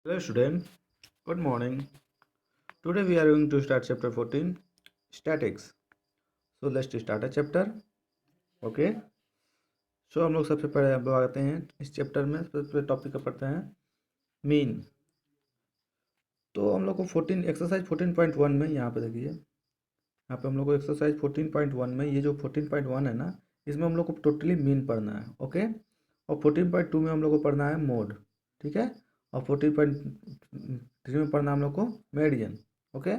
Hello student, good morning. Today we are going to start chapter 14, statics. So let's start a chapter. Okay. So हम लोग सबसे पहले अब आते हैं इस चैप्टर में, सबसे पहले टॉपिक का पढ़ते हैं मीन। तो हम लोग को 14 एक्सरसाइज 14.1 में यहाँ पे देखिए, यहाँ पे हम लोग को एक्सरसाइज 14.1 में ये जो 14.1 है ना, इसमें हम लोग को टोटली मीन पढ़ना है। ओके। और 14.2 में हम लोग को पढ़ना है मोड। ठीक है। और 14.3 में पढ़ना है हम लोग को मेडियन। ओके।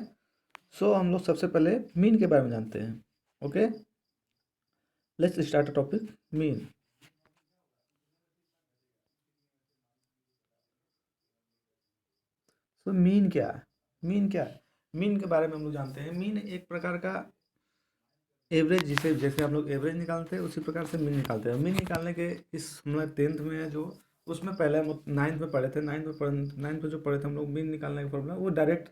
सो हम लोग सबसे पहले मीन के बारे में जानते हैं। Okay, let's start a topic mean. So mean क्या है? मीन क्या है? मीन के बारे में हम लोग जानते हैं। मीन एक प्रकार का एवरेज, जिसे जैसे हम लोग एवरेज निकालते हैं उसी प्रकार से मीन निकालते हैं। मीन निकालने के इस हम लोग 10th में है जो, उसमें पहले हम 9th में पढ़े थे। 9th में जो पढ़े थे हम लोग मीन निकालने का फॉर्मूला, वो डायरेक्ट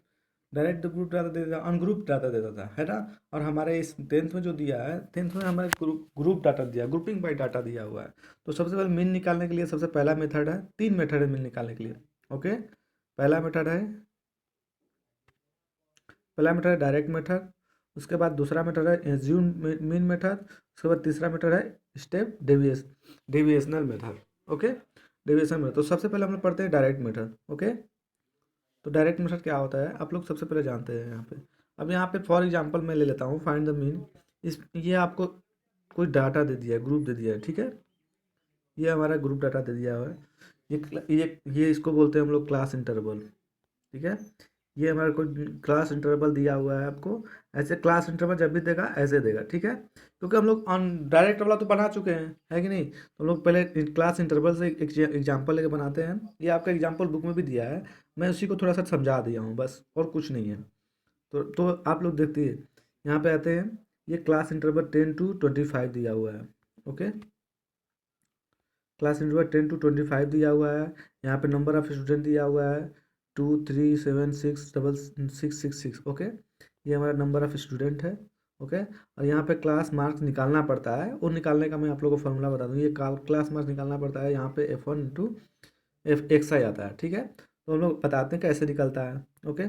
डायरेक्ट ग्रुप डाटा देता था, अनग्रुप डाटा देता था, है ना। और हमारे इस 10th में जो दिया है, 10th में हमारे ग्रुप डाटा दिया, ग्रुपिंग बाई डाटा दिया हुआ है। तो सबसे पहले मीन निकालने के लिए सबसे पहला मेथड है, 3 मेथड है मीन निकालने के लिए। ओके। पहला मेथड है पहला मेथड है डायरेक्ट मेथड। उसके बाद दूसरा मेथड है एज्यूम मीन मेथड। उसके बाद तीसरा मेथड है step deviational method. Okay, deviation method. तो सबसे पहले हम लोग पढ़ते हैं डायरेक्ट मेथड। ओके। तो डायरेक्ट मेथड क्या होता है आप लोग सबसे पहले जानते हैं यहाँ पे। अब यहाँ पे फॉर एग्जांपल मैं ले लेता हूँ फाइंड द मीन। ये आपको कोई डाटा दे दिया है, ग्रुप दे दिया है। ठीक है, ये हमारा ग्रुप डाटा दे दिया हुआ है। ये इसको बोलते हैं हम लोग क्लास इंटरवल। ठीक है, ये हमारा कोई क्लास इंटरवल दिया हुआ है आपको। ऐसे क्लास इंटरवल जब भी देगा ऐसे देगा। ठीक है, क्योंकि हम लोग ऑन डायरेक्ट वाला तो बना चुके हैं, है कि नहीं। तो हम लोग पहले क्लास इंटरवल से एक एग्जाम्पल लेके बनाते हैं। ये आपका एग्जाम्पल बुक में भी दिया है, मैं उसी को थोड़ा सा समझा दिया हूँ बस, और कुछ नहीं है। तो आप लोग देखिए, यहाँ पे आते हैं। ये क्लास इंटरवल 10 to 25 दिया हुआ है। ओके, क्लास इंटरवल 10 to 25 दिया हुआ है। यहाँ पे नंबर ऑफ स्टूडेंट दिया हुआ है 2376666। ओके, ये हमारा नंबर ऑफ स्टूडेंट है। ओके। और यहाँ पे क्लास मार्क्स निकालना पड़ता है, वो निकालने का मैं आप लोगों को फॉर्मूला बता दूँ। ये क्लास मार्क्स निकालना पड़ता है, यहाँ पे F1 into F XI आता है। ठीक है, तो हम लोग बताते हैं कैसे निकलता है। ओके।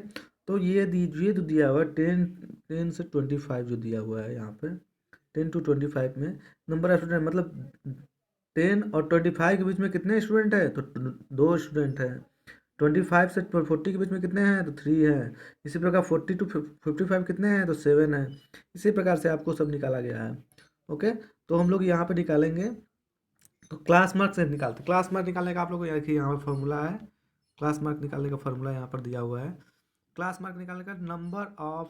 तो ये जो दिया हुआ है 10 से 25 जो दिया हुआ है यहाँ पे, 10 to 25 में नंबर ऑफ स्टूडेंट मतलब 10 और 25 के बीच में कितने स्टूडेंट हैं, तो 2 स्टूडेंट हैं। 25 से 40 के बीच में कितने हैं, तो 3 हैं। इसी प्रकार 40 to 55 कितने हैं, तो 7 हैं। इसी प्रकार से आपको सब निकाला गया है। ओके। तो हम लोग यहाँ पे निकालेंगे, तो क्लास मार्क से निकालते। क्लास मार्क निकालने का आप लोग को देखिए यहाँ पर फॉर्मूला है। क्लास मार्क निकालने का फॉर्मूला यहाँ पर दिया हुआ है। क्लास मार्क निकालने का number of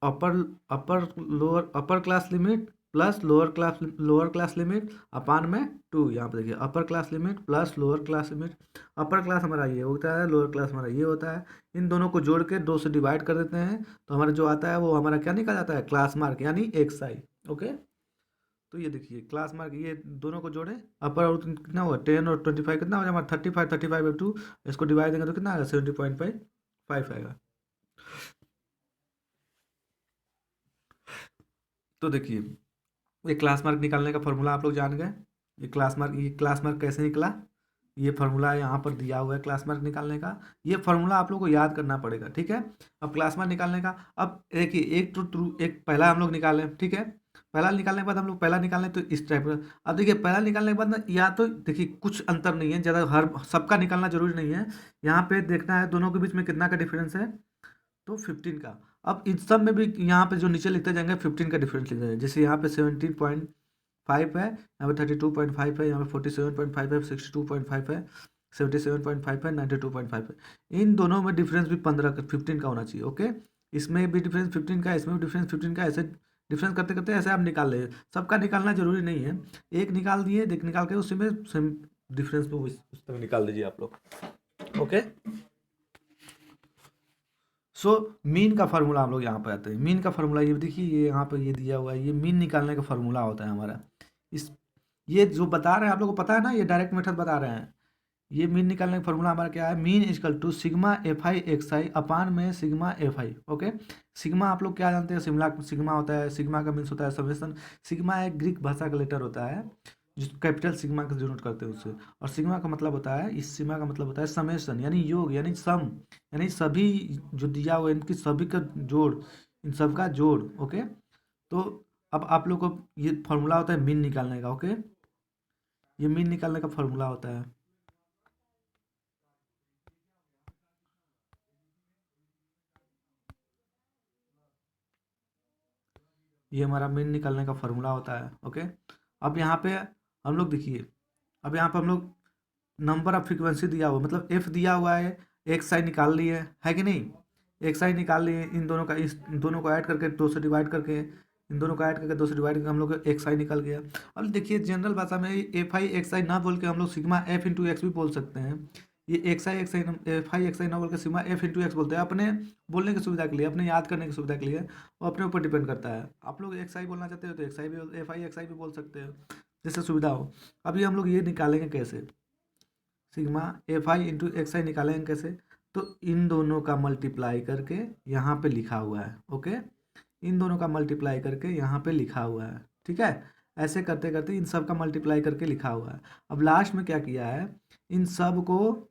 upper upper class limit plus lower class limit upon में 2। यहाँ पे देखिए upper class limit plus lower class limit. Upper class हमारा ये होता है, लोअर क्लास हमारा ये होता है। इन दोनों को जोड़ के 2 से डिवाइड कर देते हैं, तो हमारा जो आता है वो हमारा क्या निकल जाता है, क्लास मार्क यानी XI। ओके। तो ये देखिए क्लास मार्क, ये दोनों को जोड़े, अपर और कितना हुआ 10 और 25 कितना हो जाए हमारा 35 इसको डिवाइड देंगे तो कितना आएगा 70.5 आएगा। तो देखिए ये क्लास मार्क निकालने का फॉर्मूला आप लोग जान गए। ये क्लास मार्क कैसे निकला, ये फार्मूला यहाँ पर दिया हुआ है क्लास मार्क निकालने का। ये फार्मूला आप लोग को याद करना पड़ेगा। ठीक है, अब क्लास मार्क निकालने का, अब देखिए एक पहला हम लोग निकालें। ठीक है, पहला निकालने के बाद हम लोग पहला निकालें तो इस टाइप का। अब देखिए पहला निकालने के बाद ना, या तो देखिए कुछ अंतर नहीं है ज़्यादा, हर सबका निकालना जरूरी नहीं है। यहाँ पे देखना है दोनों के बीच में कितना का डिफरेंस है, तो 15 का। अब इन सब में भी यहाँ पे जो नीचे लिखते जाएंगे 15 का डिफरेंस लिखते जाएंगे। जैसे यहाँ पे 17.5 है, यहाँ पे 32.5 है, यहाँ पे 47.5 है, 62.5 है, 77.5 है, 92.5 है। इन दोनों में डिफरेंस भी 15 का होना चाहिए। ओके, इसमें भी डिफरेंस 15 का है, इसमें भी डिफरेंस 15 का है। ऐसे डिफरेंस करते करते ऐसे आप निकाल ले। सबका निकालना जरूरी नहीं है, एक निकाल दिए, देख निकाल के उसी में सेम डिफरेंस में उस तरह निकाल दीजिए आप लोग। ओके। सो मीन का फार्मूला हम लोग यहाँ पे आते हैं। मीन का फार्मूला ये देखिए, ये यहाँ पे ये दिया हुआ है, ये मीन निकालने का फार्मूला होता है हमारा। इस ये जो बता रहे हैं आप लोगों को पता है ना, ये डायरेक्ट मेथड बता रहे हैं। ये मीन निकालने का फार्मूला हमारा क्या है, mean equal to sigma FI XI upon में सिग्मा FI। ओके, सिग्मा आप लोग क्या जानते हैं, सिग्मा होता है, सिग्मा का मीन्स होता है समेसन। सिग्मा एक ग्रीक भाषा का लेटर होता है, जिस कैपिटल सिग्मा का डिनोट करते हैं उससे। और सिग्मा का मतलब होता है, इस सिग्मा का मतलब होता है समेशन, यानी योग, यानी सम, यानी सभी जो दिया हुआ है इनकी सभी का जोड़, इन सब का जोड़। ओके, तो अब आप लोग को ये फॉर्मूला होता है मीन निकालने का। ओके, ये मीन निकालने का फॉर्मूला होता है। ये हमारा मीन निकालने का फॉर्मूला होता है। ओके, अब यहाँ पे हम लोग देखिए, अब यहाँ पे हम लोग नंबर ऑफ फ्रीक्वेंसी दिया हुआ, मतलब एफ दिया हुआ है, एक्स आई निकाल लिए है कि नहीं, एक्स आई निकाल लिए, इन दोनों का, इस दोनों को ऐड करके, दो से डिवाइड करके, इन दोनों को ऐड करके दो से डिवाइड करके हम लोग को एक्स आई निकल गया। अब देखिए जनरल भाषा में एफ आई एक्स आई ना बोल के हम लोग सिग्मा एफ इंटू एक्स भी बोल सकते हैं। ये X I F I X I ना बोल के सिग्मा एफ इंटू एक्स बोलते हैं, अपने बोलने की सुविधा के लिए, अपने याद करने की सुविधा के लिए, वो अपने ऊपर डिपेंड करता है। आप लोग एक्स आई बोलना चाहते हो तो एक्स आई भी, एफ आई एक्स आई भी बोल सकते हो, जिससे सुविधा हो। अभी हम लोग ये निकालेंगे कैसे, sigma F I into X I निकालेंगे कैसे, तो इन दोनों का मल्टीप्लाई करके यहाँ पे लिखा हुआ है। ओके, इन दोनों का मल्टीप्लाई करके यहाँ पे लिखा हुआ है। ठीक है, ऐसे करते करते इन सब का मल्टीप्लाई करके लिखा हुआ है। अब लास्ट में क्या किया है, इन सब को,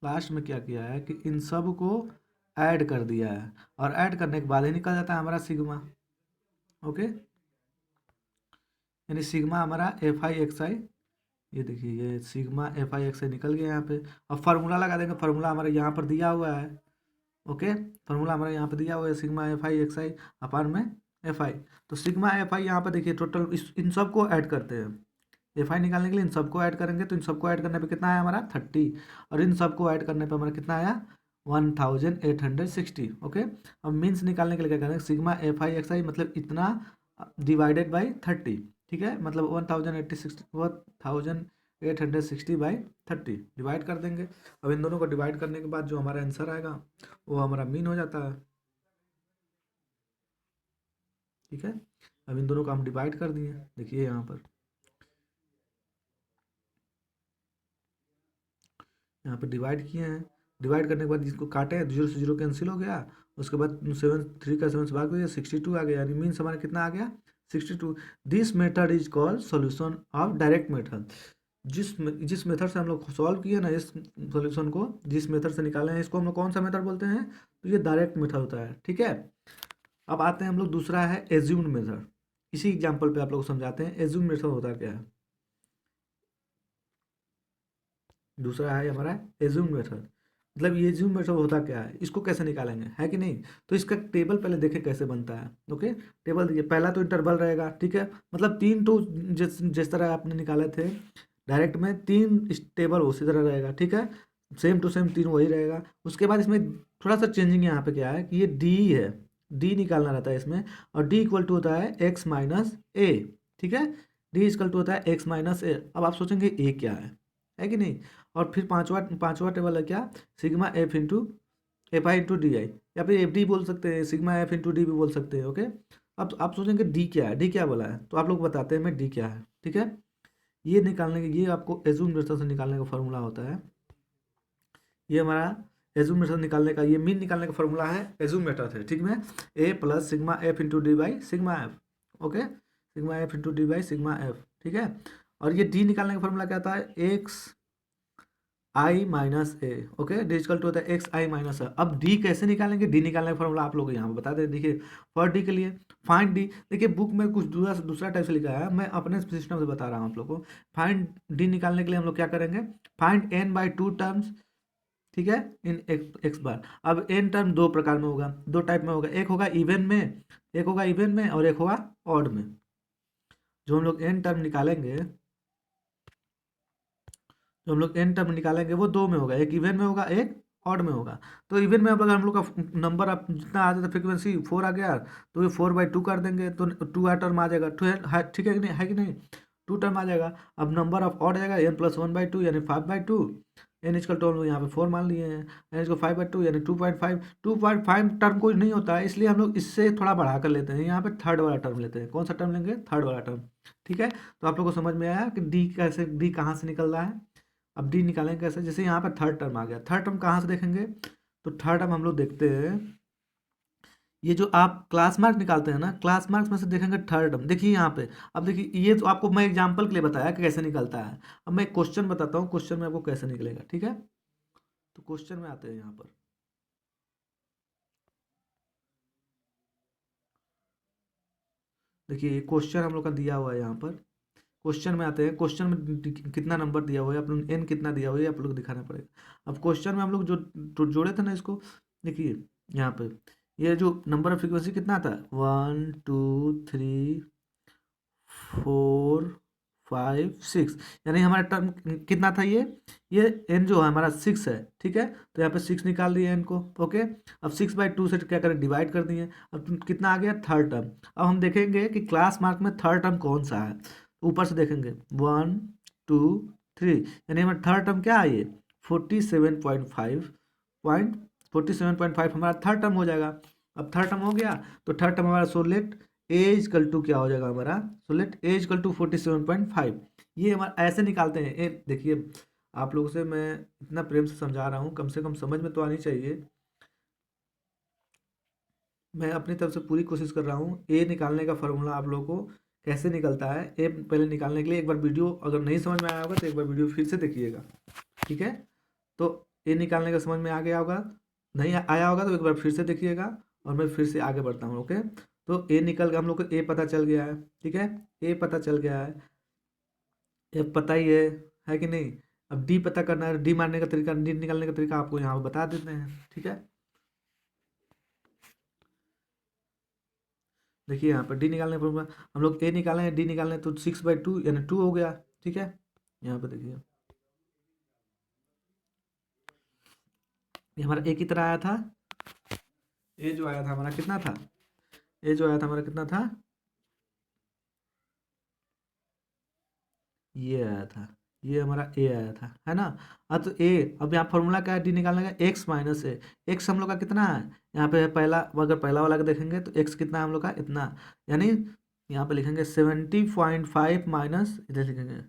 लास्ट में क्या किया है कि इन सब को ऐड कर दिया है, और ऐड करने के बाद ही निकल जाता है हमारा सिग्मा। ओके, यानी सिग्मा हमारा एफ आई एक्स आई, ये देखिए ये सिग्मा एफ आई एक्स आई निकल गया यहाँ पे। अब फार्मूला लगा देंगे, फार्मूला हमारे यहाँ पर दिया हुआ है। ओके, फार्मूला हमारे यहाँ पे दिया हुआ है, सिग्मा एफ आई एक्स आई अपान में एफ आई। तो सिग्मा एफ आई यहाँ पर देखिए टोटल, इस इन सबको ऐड करते हैं, एफ आई निकालने के लिए इन सबको ऐड करेंगे, तो इन सबको ऐड करने पे कितना आया हमारा 30, और इन सबको ऐड करने पे हमारा कितना आया 1860। ओके, अब मीन्स निकालने के लिए क्या करेंगे, सिग्मा एफ आई एक्स आई मतलब इतना डिवाइडेड बाई 30। ठीक है, मतलब 1860 बाई 30 डिवाइड कर देंगे। अब इन दोनों को डिवाइड करने के बाद जो हमारा आंसर आएगा वो हमारा मीन हो जाता है। ठीक है, अब इन दोनों को हम डिवाइड कर दिए, देखिए यहाँ पर, यहाँ पे डिवाइड किए हैं। डिवाइड करने के बाद इसको काटे, जीरो से जीरो कैंसिल हो गया, उसके बाद सेवन, थ्री का सेवन से भाग गया, 62 आ गया, यानी मीन्स हमारा कितना आ गया 62। This method is called solution of direct method. जिस मेथड से हम लोग सॉल्व किए ना इस सॉल्यूशन को, जिस मेथड से निकाले हैं इसको हम लोग कौन सा मेथड बोलते हैं, तो ये डायरेक्ट मेथड होता है। ठीक है, अब आते हैं हम लोग, दूसरा है एज्यूम्ड मेथड। इसी एग्जाम्पल पे आप लोग को समझाते हैं एज्यूम्ड मेथड होता क्या है। दूसरा है हमारा एज्यूम मेथड, मतलब ये एज्यूम मेथड होता क्या है, इसको कैसे निकालेंगे, है कि नहीं। तो इसका टेबल पहले देखें कैसे बनता है। ओके, टेबल देखिए, पहला तो इंटरवल रहेगा। ठीक है, मतलब तीन तो जिस तरह आपने निकाले थे डायरेक्ट में, तीन टेबल उसी तरह रहेगा। ठीक है, सेम टू सेम तीन वही रहेगा। उसके बाद इसमें थोड़ा सा चेंजिंग यहाँ पे क्या है कि ये डी है, डी निकालना रहता है इसमें, और डी इक्वल टू होता है एक्स माइनस ए। ठीक है, डी इक्वल टू होता है एक्स माइनस ए। अब आप सोचेंगे ए क्या है कि नहीं। और फिर पांचवा पांचवा टेबल है क्या, sigma F into F I into D I, या फिर एफ डी बोल सकते हैं, सिग्मा एफ इंटू डी भी बोल सकते हैं। ओके, अब आप सोचेंगे डी क्या है, डी क्या बोला है, तो आप लोग बताते हैं मैं डी क्या है। ठीक है, ये निकालने के, ये आपको एज्यूम मेथड से निकालने का फॉर्मूला होता है। ये हमारा एज्यूम मेथड निकालने का, ये मीन निकालने का फॉर्मूला है, एज्यूम मेथड है। ठीक है, ए plus sigma F into D by sigma F. Okay, sigma F into D by sigma F. ठीक है, और ये डी निकालने का फॉर्मूला क्या आता है, x i minus a. Okay, d equal to होता है एक्स आई माइनस ए। अब डी कैसे निकालेंगे, डी निकालने का फॉर्मूला आप लोग यहाँ पे बता दें। देखिए फॉर डी के लिए फाइंड डी, देखिए बुक में कुछ दूसरा दूसरा टाइप से लिखा है, मैं अपने सिस्टम से बता रहा हूँ आप लोग को। फाइंड डी निकालने के लिए हम लोग क्या करेंगे, find n by two terms. ठीक है, इन एक्स बार। अब एन टर्म दो प्रकार में होगा, दो टाइप में होगा, एक होगा इवन में, एक होगा इवन में, और एक होगा ऑड में। जो हम लोग एन टर्म निकालेंगे, जो हम लोग एन टर्म निकालेंगे वो दो में होगा, एक इवन में होगा, एक ऑड में होगा। तो इवन में अगर हम लोग का नंबर आप जितना आ जाता, फ्रिक्वेंसी 4 आ गया, तो ये 4/2 कर देंगे, तो 2 टर्म आ जाएगा, 2 है, ठीक है कि नहीं 2 टर्म आ जाएगा। अब नंबर ऑफ ऑड जाएगा n+1/2 यानी 5/2, एन इजकल टू हम लोग यहाँ पे 4 मान लिए हैं, एन इसको 5/2 यानी 2.5। 2.5 टर्म कोई नहीं होता है, इसलिए हम लोग इससे थोड़ा बढ़ा कर लेते हैं, यहाँ पे थर्ड वाला टर्म लेते हैं। कौन सा टर्म लेंगे, थर्ड वाला टर्म। ठीक है, तो आप लोग को समझ में आया कि डी कैसे, डी कहाँ से निकल रहा है। अब डी निकालेंगे कैसे, जैसे यहाँ पर थर्ड टर्म आ गया, थर्ड टर्म कहाँ से देखेंगे, तो थर्ड टर्म हम लोग देखते हैं ये जो आप क्लास मार्क निकालते हैं ना, क्लास मार्क्स में से देखेंगे थर्ड टर्म, देखिए यहाँ पे। अब देखिए ये तो आपको मैं एग्जांपल के लिए बताया कि कैसे निकलता है। अब मैं एक क्वेश्चन बताता हूँ, क्वेश्चन में आपको कैसे निकलेगा, ठीक है। तो क्वेश्चन में आते हैं यहाँ पर। देखिए क्वेश्चन हम लोग का दिया हुआ है यहाँ पर। क्वेश्चन में आते हैं, क्वेश्चन में कितना नंबर दिया हुआ है, आप लोग एन कितना दिया हुआ है आप लोग को दिखाना पड़ेगा। अब क्वेश्चन में हम लोग जो जोड़े थे ना इसको, देखिए यहाँ पे ये जो नंबर ऑफ फ्रीक्वेंसी कितना था, 1 2 3 4 5 6, यानी हमारा टर्म कितना था ये एन जो है हमारा 6 है, ठीक है। तो यहाँ पे 6 निकाल दिए एन को, ओके। अब 6/2 से क्या करें, डिवाइड कर दिए। अब कितना आ गया, थर्ड टर्म। अब हम देखेंगे कि क्लास मार्क में थर्ड टर्म कौन सा है। ऊपर से देखेंगे 1 2 3, यानी हमारा थर्ड टर्म क्या है, ये 47.5 हमारा थर्ड टर्म हो जाएगा। अब थर्ड टर्म हो गया, तो थर्ड टर्म हमारा सोलेट एज इक्वल टू क्या हो जाएगा हमारा, सोलेट एज इक्वल टू 47.5। ये हमारा ऐसे निकालते हैं। देखिए आप लोगों से मैं इतना प्रेम से समझा रहा हूँ, कम से कम समझ में तो आनी चाहिए। मैं अपनी तरफ से पूरी कोशिश कर रहा हूँ। ए निकालने का फॉर्मूला आप लोगों को कैसे निकलता है, ए पहले निकालने के लिए एक बार वीडियो अगर नहीं समझ में आया होगा तो एक बार वीडियो फिर से देखिएगा, ठीक है। तो ए निकालने का समझ में आ गया होगा, नहीं आया होगा तो एक बार फिर से देखिएगा और मैं फिर से आगे बढ़ता हूँ, ओके। तो ए निकल गया, हम लोग को ए पता चल गया है, ठीक है। ए पता चल गया है, ए पता ही है कि नहीं। अब डी पता करना है, डी मारने का तरीका, डी निकालने का तरीका आपको यहाँ पर बता देते हैं, ठीक है। देखिए यहाँ पर डी निकालने पर हम लोग ए निकाले हैं, डी निकालने हैं, तो 6/2 यानी 2 हो गया, ठीक है। यहाँ पर देखिए ये हमारा ए की तरह आया था। ए जो आया था हमारा कितना था, ए जो आया था हमारा कितना था, ये आया था, ये हमारा ए आया था, है ना। हाँ तो ए, अब यहाँ फॉर्मूला क्या है, डी निकालने का, एक्स माइनस ए। एक्स हम लोग का कितना है, यहाँ पे है पहला, अगर पहला वाला का देखेंगे तो एक्स कितना है हम लोग का, इतना। यानी यहाँ पे लिखेंगे 70.5 माइनस, इधर लिखेंगे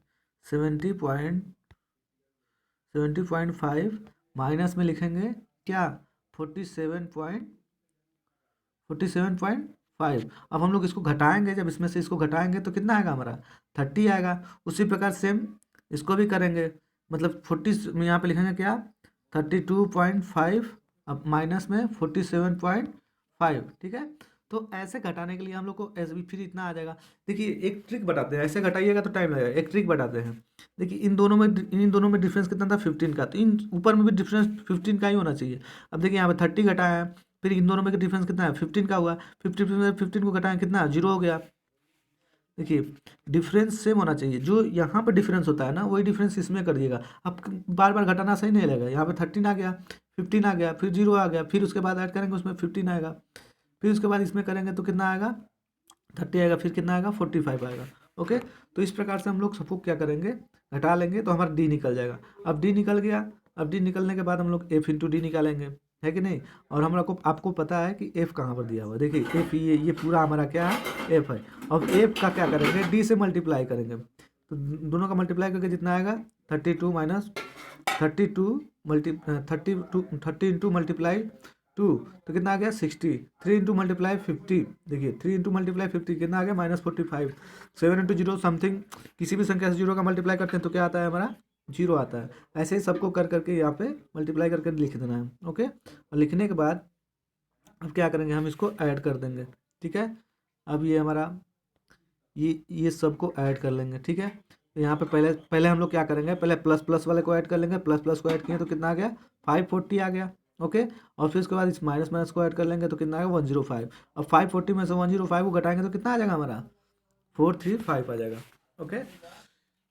70.5 माइनस में लिखेंगे क्या, 47.5। अब हम लोग इसको घटाएंगे, जब इसमें से इसको घटाएंगे तो कितना आएगा हमारा, 30 आएगा। उसी प्रकार सेम इसको भी करेंगे, मतलब 40 में यहाँ पे लिखेंगे क्या, 32.5, अब माइनस में 47.5, ठीक है। तो ऐसे घटाने के लिए हम लोग को एस बी फिर इतना आ जाएगा। देखिए एक ट्रिक बताते हैं, ऐसे घटाइएगा तो टाइम लगेगा, एक ट्रिक बताते हैं। देखिए इन दोनों में डिफरेंस कितना था, 15 का, तो इन ऊपर में भी डिफरेंस 15 का ही होना चाहिए। अब देखिए यहाँ पे 30 घटाया है, फिर इन दोनों में का डिफरेंस कितना है, 15 का हुआ। 15 को घटाएं कितना, 0 हो गया। देखिए डिफरेंस सेम होना चाहिए, जो यहाँ पर डिफरेंस होता है ना वही डिफरेंस इसमें करिएगा। अब बार बार घटाना सही नहीं लगेगा। यहाँ पे 13 आ गया, 15 आ गया, फिर 0 आ गया, फिर उसके बाद ऐड करेंगे उसमें 15 आएगा, फिर उसके बाद इसमें करेंगे तो कितना आएगा, 30 आएगा, फिर कितना आएगा, 45 आएगा, ओके। तो इस प्रकार से हम लोग सबको क्या करेंगे, घटा लेंगे तो हमारा डी निकल जाएगा। अब डी निकल गया, अब डी निकलने के बाद हम लोग एफ इंटू डी निकालेंगे, है कि नहीं। और हम लोग को आपको पता है कि एफ कहाँ पर दिया हुआ है, देखिए एफ, ये पूरा हमारा क्या है, एफ है। अब एफ का क्या करेंगे, डी से मल्टीप्लाई करेंगे, तो दोनों का मल्टीप्लाई करके जितना आएगा 32 माइनस 32 30 इंटू मल्टीप्लाई 2, तो कितना आ गया 60। 3 इंटू मल्टीप्लाई 50, देखिए 3 इंटू मल्टीप्लाई 50 कितना आ गया, -45। 7 इंटू 0 समथिंग, किसी भी संख्या से 0 का मल्टीप्लाई करते हैं तो क्या आता है हमारा, 0 आता है। ऐसे ही सबको कर करके यहाँ पे मल्टीप्लाई करके लिख देना है, ओके। और लिखने के बाद अब क्या करेंगे, हम इसको ऐड कर देंगे, ठीक है। अब ये हमारा ये सबको ऐड कर लेंगे, ठीक है। तो यहाँ पे पहले पहले हम लोग क्या करेंगे, पहले प्लस प्लस वाले को ऐड कर लेंगे, प्लस प्लस को ऐड किए तो कितना आ गया, 540 आ गया, ओके। और फिर उसके बाद इस माइनस माइनस को ऐड कर लेंगे तो कितना आएगा, 105। अब 540 में से 105 को घटाएंगे तो कितना आ जाएगा हमारा, 435 आ जाएगा, ओके।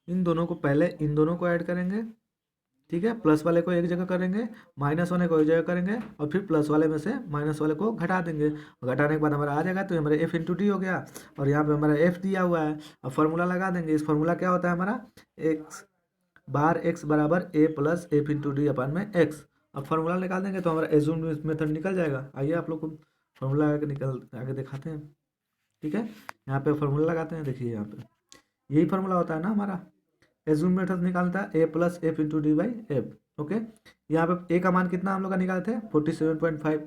इन दोनों को ऐड करेंगे, ठीक है। प्लस वाले को एक जगह करेंगे, माइनस वाले को एक जगह करेंगे, और फिर प्लस वाले में से माइनस वाले को घटा देंगे। घटाने के बाद हमारा आ जाएगा, तो हमारा एफ इंटू डी हो गया। और यहाँ पे हमारा एफ दिया हुआ है, अब फार्मूला लगा देंगे। इस फार्मूला क्या होता है हमारा, एक्स बार एक्स बराबर ए प्लस एफ इंटू डी अपन में एक्स। अब फार्मूला निकाल देंगे तो हमारा एज्यूम मेथड निकल जाएगा। आइए आप लोग को फार्मूला आगे दिखाते हैं, ठीक है। यहाँ पे फार्मूला लगाते हैं, देखिए यहाँ पे यही फार्मूला होता है ना हमारा, एज्यूम मेथड निकालता है ए plus F into D by F, okay. यहाँ पे ए का मान कितना हम लोग का निकालते हैं, 47.5,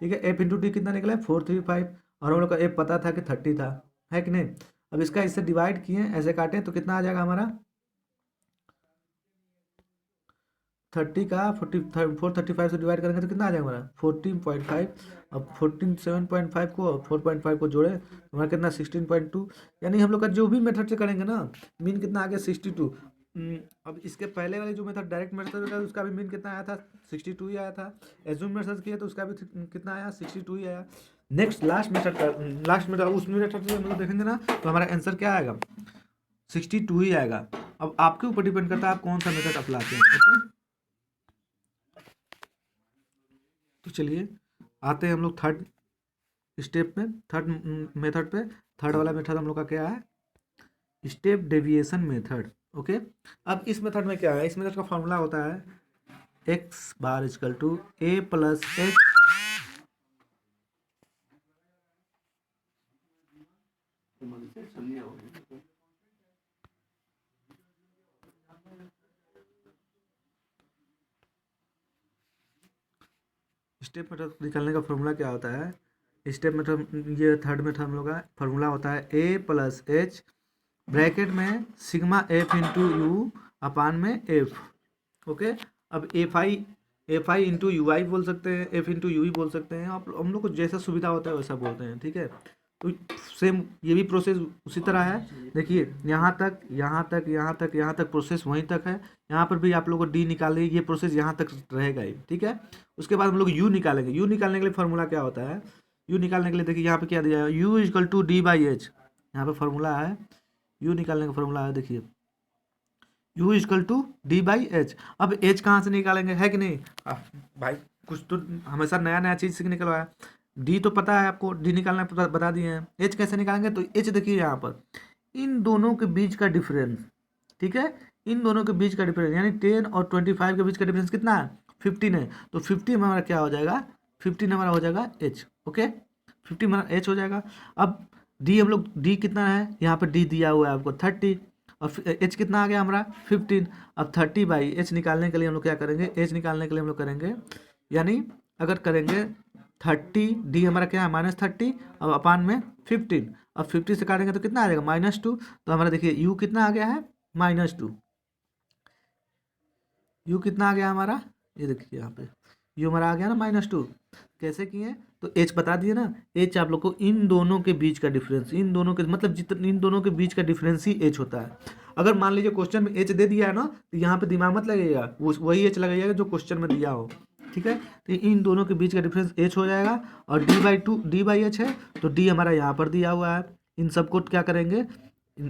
ठीक है। एफ इंटू डी कितना निकला है 435, और हम लोग का एफ पता था कि 30 था, है कि नहीं। अब इसका इससे डिवाइड किए, ऐसे काटें तो कितना आ जाएगा हमारा 30 का 435 से डिवाइड करेंगे तो कितना आ जाएगा हमारा 14.5। अब 7.5 को 4.5 को जोड़े तो हमारा कितना 16.2। यानी हम लोग का जो भी मेथड से करेंगे ना, मीन कितना आ गया 62। अब इसके पहले वाले जो मेथड डायरेक्ट मेथड था उसका भी मीन कितना आया था 62 ही आया था। एज्यूम मेथड किया तो उसका भी कितना आया 62 ही आया। नेक्स्ट लास्ट मेथड उस मेथड से हम लोग देखेंगे ना तो हमारा आंसर क्या आएगा 62 ही आएगा। अब आपके ऊपर डिपेंड करता है आप कौन सा मेथड अपनाते हैं। ओके, तो चलिए आते हैं हम लोग थर्ड स्टेप में, थर्ड मेथड पे। थर्ड वाला मेथड हम लोग का क्या है स्टेप डेविएशन मेथड। ओके, अब इस मेथड में क्या है, इस मेथड का फॉर्मूला होता है x bar equal to a plus h step method निकालने का फॉर्मूला क्या होता है स्टेप मेथड, ये थर्ड मेथड हम लोग का फॉर्मूला होता है ए प्लस एच ब्रैकेट में sigma F into u upon में एफ। ओके, अब f I into u i बोल सकते हैं, एफ इंटू यू ही बोल सकते हैं आप, हम लोग को जैसा सुविधा होता है वैसा बोलते हैं। ठीक है, तो सेम ये भी प्रोसेस उसी तरह है। देखिए यहाँ तक यहाँ तक यहाँ तक यहाँ तक प्रोसेस वहीं तक है। यहाँ पर भी आप लोग को डी निकाले, ये प्रोसेस यहाँ तक रहेगा ही। ठीक है, उसके बाद हम लोग यू निकालेंगे। यू निकालने के लिए फार्मूला क्या होता है, यू निकालने के लिए देखिए यहाँ पे क्या दिया है u equal to d by h. यहाँ पे फार्मूला है यू निकालने का फार्मूला है, देखिए u equal to d by h. अब एच कहाँ से निकालेंगे, है कि नहीं। भाई कुछ तो हमेशा नया नया चीज़ सीखने के लिए। डी तो पता है आपको, डी निकालना बता दिए हैं। एच कैसे निकालेंगे, तो एच देखिए यहाँ पर इन दोनों के बीच का डिफरेंस। ठीक है, इन दोनों के बीच का डिफरेंस यानी 10 और 25 के बीच का डिफरेंस कितना है 15 है। तो 15 में हमारा क्या हो जाएगा 15 हमारा हो जाएगा एच। ओके, 15 हमारा एच हो जाएगा। अब डी हम लोग डी कितना है यहाँ पर डी दिया हुआ है आपको 30, और एच कितना आ गया हमारा 15। अब 30 बाई एच निकालने के लिए हम लोग क्या करेंगे, एच निकालने के लिए हम लोग करेंगे यानी अगर करेंगे 30, डी हमारा क्या है -30, अब अपान में 15। अब 50 से काटेंगे तो कितना आ जाएगा -2। तो हमारा देखिए यू कितना आ गया है -2। यू कितना आ गया हमारा, ये देखिए यहाँ पे यू हमारा आ गया ना -2। कैसे किए, तो एच बता दिए ना, एच आप लोग को इन दोनों के बीच का डिफरेंस, इन दोनों के मतलब जितने इन दोनों के बीच का डिफरेंस ही एच होता है। अगर मान लीजिए क्वेश्चन में एच दे दिया है ना तो यहाँ पे दिमाग मत लगेगा, वो वही एच लगाइएगा जो क्वेश्चन में दिया हो। ठीक है, तो इन दोनों के बीच का डिफरेंस एच हो जाएगा। और डी बाई एच है तो डी हमारा यहाँ पर दिया हुआ है। इन सबको क्या करेंगे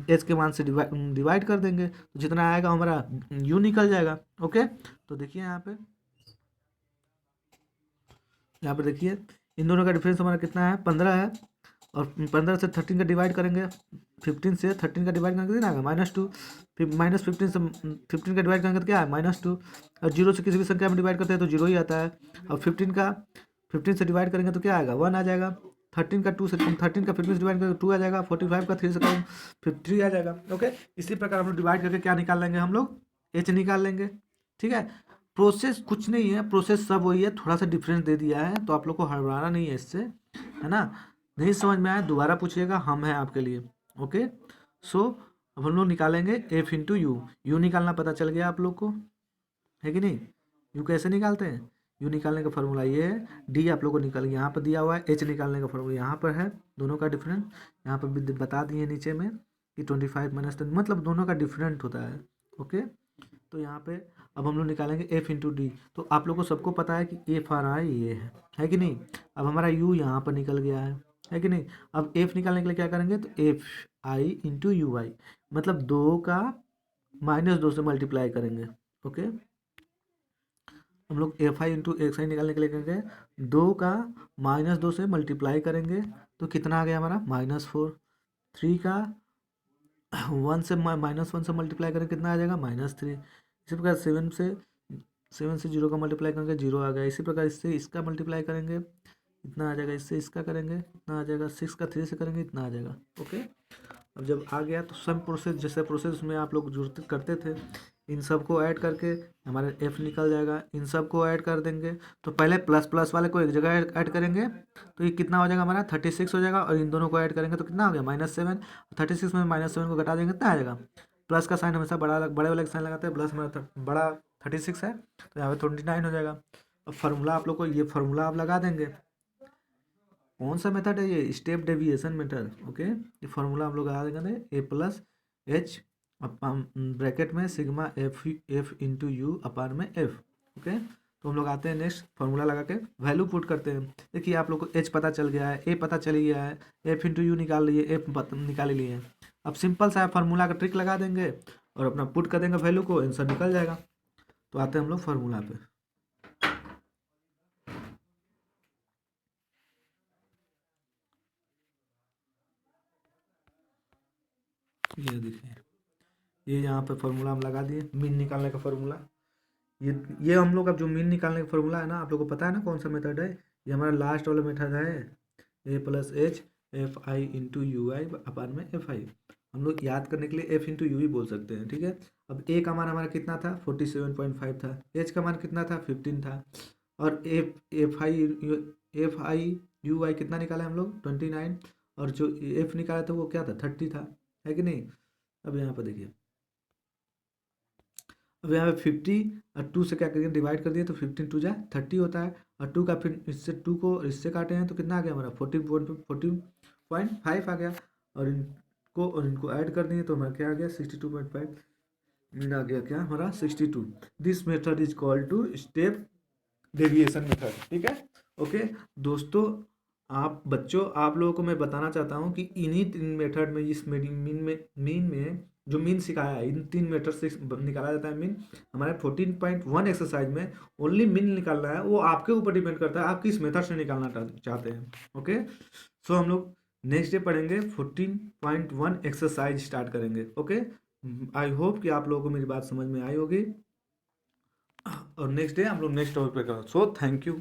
एच के मान से डिवाइड कर देंगे तो जितना आएगा हमारा यू निकल जाएगा। ओके, तो देखिए यहाँ पे देखिए इन दोनों का डिफरेंस हमारा कितना है 15 है। और 15 से 13 का डिवाइड करेंगे, 15 से 13 का डिवाइड करेंगे कितना आएगा -2। फिर -15 से 15 का डिवाइड करेंगे तो क्या है -2। और जीरो से किसी भी संख्या में डिवाइड करते हैं तो जीरो ही आता है। अब 15 से डिवाइड करेंगे तो क्या आएगा 1 आ जाएगा। 13 का 15 से डिवाइड करेंगे 2 आ जाएगा। 45 का 3 से करेंगे फिर 3 आ जाएगा। ओके, इसी प्रकार हम लोग डिवाइड करके क्या निकाल लेंगे, हम लोग एच निकाल लेंगे। ठीक है, प्रोसेस कुछ नहीं है, प्रोसेस सब वही है, थोड़ा सा डिफरेंस दे दिया है तो आप लोग को हड़बड़ाना नहीं है इससे, है ना। नहीं समझ में आया दोबारा पूछिएगा, हम हैं आपके लिए। ओके, सो अब हम लोग निकालेंगे एफ इंटू यू। यू निकालना पता चल गया आप लोग को, है कि नहीं। यू कैसे निकालते हैं, यू निकालने का फॉर्मूला ये है। डी आप लोग को निकाल यहाँ पर दिया हुआ है, एच निकालने का फॉर्मूला यहाँ पर है। दोनों का डिफरेंस यहाँ पर भी बता दिए नीचे में कि 25 माइनस 10 मतलब दोनों का डिफरेंट होता है। ओके, तो यहाँ पे अब हम लोग निकालेंगे एफ इंटू डी। तो आप लोग को सबको पता है कि एफ आ रहा है ये है कि नहीं। अब हमारा यू यहाँ पर निकल गया है कि नहीं। अब एफ निकालने के लिए क्या करेंगे, तो एफ आई इंटू यू आई मतलब 2 का -2 से मल्टीप्लाई करेंगे। ओके, हम लोग एफ आई इंटू एक्स आई निकालने के लिए करेंगे 2 का -2 से मल्टीप्लाई करेंगे तो कितना आ गया हमारा -4। 3 का 1 से -1 से मल्टीप्लाई करेंगे कितना आ जाएगा -3। इसी प्रकार 7 से 0 का मल्टीप्लाई करेंगे 0 आ गया। इसी प्रकार इससे इसका मल्टीप्लाई करेंगे इतना आ जाएगा, इससे इसका करेंगे इतना आ जाएगा, 6 का 3 से करेंगे इतना आ जाएगा। ओके, अब जब आ गया तो सब प्रोसेस जैसे प्रोसेस में आप लोग जुड़ते करते थे इन सबको ऐड करके हमारे एफ निकल जाएगा। इन सबको ऐड कर देंगे तो पहले प्लस प्लस वाले को एक जगह ऐड करेंगे तो ये कितना हो जाएगा हमारा 36 हो जाएगा, और इन दोनों को ऐड करेंगे तो कितना हो गया -7। 36 में -7 को घटा देंगे कितना आ जाएगा। प्लस का साइन हमेशा बड़े वाले का साइन लगाते हैं, प्लस हमारा बड़ा 36 है तो यहाँ पे 29 हो जाएगा। अब फार्मूला आप लोग को, ये फार्मूला आप लगा देंगे। कौन सा मेथड है ये, स्टेप डेविएशन मेथड। ओके, ये फार्मूला हम लोग लगा देंगे A+H ब्रैकेट में sigma F into u upon में एफ। ओके, तो हम लोग आते हैं नेक्स्ट, फार्मूला लगा के वैल्यू पुट करते हैं। देखिए आप लोग को एच पता चल गया है, ए पता चल गया है, एफ इंटू यू निकाल लिए, एफ निकाल ही लिए। अब सिंपल सा फार्मूला का ट्रिक लगा देंगे और अपना पुट कर देंगे वैल्यू को, आंसर निकल जाएगा। तो आते हैं हम लोग फार्मूला पे। ये देखिए, ये यहाँ पे फार्मूला हम लगा दिए, मीन निकालने का फार्मूला। ये हम लोग अब जो मीन निकालने का फार्मूला है ना, आप लोग को पता है ना कौन सा मेथड है, ये हमारा लास्ट वाला मेथड है A+H FI इंटू यू आई अपान में FI। हम लोग याद करने के लिए F इंटू यू ही बोल सकते हैं, ठीक है। अब A का मान हमारा कितना था 47.5 था, H का मान कितना था 15 था, और एफ आई यू आई कितना निकाला हम लोग 29, और जो F निकाला था वो क्या था 30 था, है कि नहीं। अब यहाँ पर देखिए, अब यहाँ पे 50 और 2 से क्या करेंगे डिवाइड कर दिए तो 15 2 जा 30 होता है, और 2 का फिर इससे 2 को इससे काटे हैं तो कितना आ गया हमारा 14.5 आ गया, और इनको ऐड कर दिए तो हमारा क्या आ गया 62.5 मीन आ गया क्या हमारा 62। This method is called two step deviation method, ठीक है। ओके दोस्तों, आप बच्चों आप लोगों को मैं बताना चाहता हूँ कि इन्हीं 3 मेथड में, इस मीन में जो मीन सिखाया है, इन 3 मेथड से निकाला जाता है मीन। हमारे 14.1 एक्सरसाइज में ओनली मीन निकालना है, वो आपके ऊपर डिपेंड करता है आप किस मेथड से निकालना चाहते हैं। ओके, सो हम लोग नेक्स्ट डे पढ़ेंगे 14.1 एक्सरसाइज स्टार्ट करेंगे। ओके, आई होप कि आप लोगों को मेरी बात समझ में आई होगी, और नेक्स्ट डे हम लोग नेक्स्ट टॉपिक पे करेंगे। So thank you.